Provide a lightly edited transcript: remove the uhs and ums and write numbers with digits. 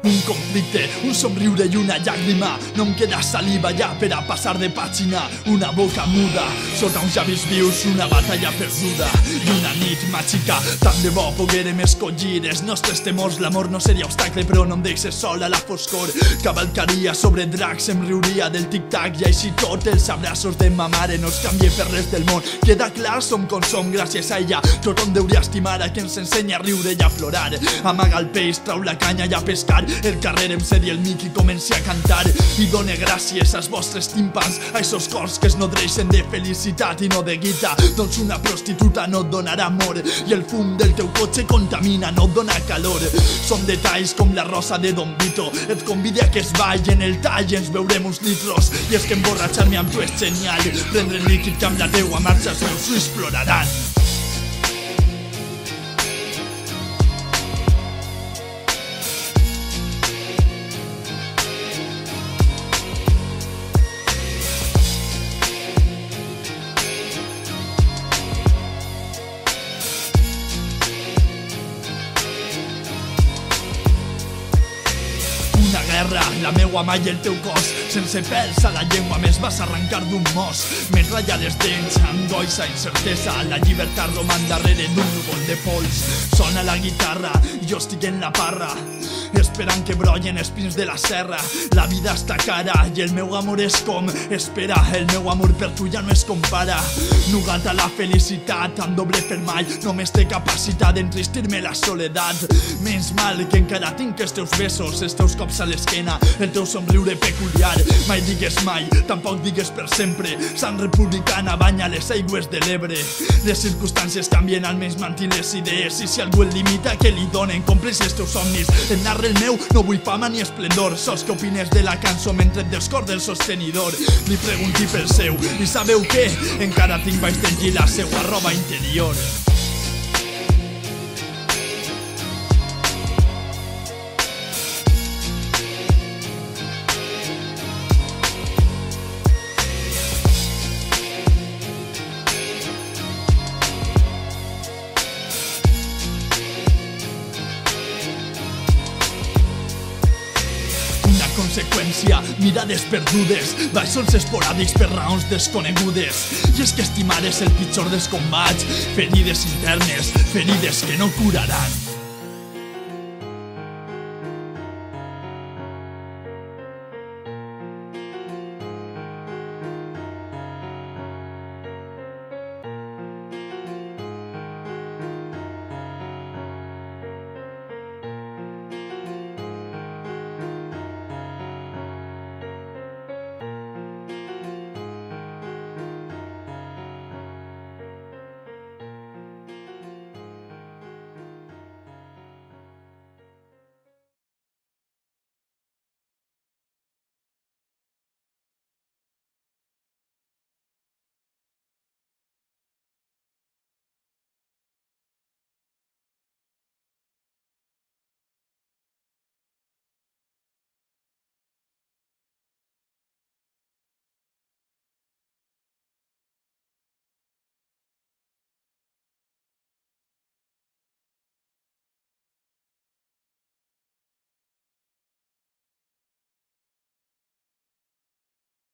Un conflicte, un somriure i una llàgrima. No em queda saliva ja per a passar de pàgina. Una boca muda, sota uns llavis vius, una batalla perduda i una nit màgica. Tant de bo poguérem escollir els nostres temors. L'amor no seria obstacle, però no em deixes sol a la foscor. Cavalcaria sobre dracs, em riuria del tic-tac, i així tot els abraços de ma mare no es canvia per res del món. Queda clar, som com som gràcies a ella. Tothom deuria estimar a qui ens ensenya a riure i a plorar. Amaga el peix, trau la canya i a pescar. El carrer em cedi el mic i comenci a cantar. I done gràcies als vostres timpans, a esos cors que es nodreixen de felicitat i no de guita. Doncs una prostituta no et donarà amor, i el fum del teu cotxe contamina, no et dona calor. Són detalls com la rosa de Don Vito. Et convide a que es balli en el tall i ens veurem uns litros. I és que emborratxar-me amb tu és genial. Prendre el líquid que amb la teua marxa els meus ulls ploraran. Una guerra, la meua mà i el teu cos. Sense pèls a la llengua me'ls vas arrencar d'un mos. M'he ratllat les dents, angoixa, incertesa. La llibertat roman darrere d'un núvol de pols. Sona la guitarra i jo estic en la parra, esperant que brollen els pins de la serra. La vida està cara i el meu amor és com espera. El meu amor per tu ja no es compara. Nugat a la felicitat amb doble fermall. Només té capacitat d'entristir-me la soledat. Menys mal que encara tinc els teus besos, els teus cops a l'esquena, el teu somriure peculiar. Mai digues mai, tampoc digues per sempre. Sant Republicana banya les aigües de l'Ebre. Les circumstàncies canvien, almenys mantinc les idees. I si algú el limita, que li donen. Compleix els teus somnis, en narra el meu. No vull fama ni esplendor. Sols que opines de la cançó mentre et descorda el sostenidor. Li pregunti pel seu, i sabeu què? Encara tinc baix del llit la seua roba interior. Conseqüència, mirades perdudes, baixos esporàdics per raons desconegudes. I és que estimar és el pitjor dels combats, ferides internes, ferides que no curaran.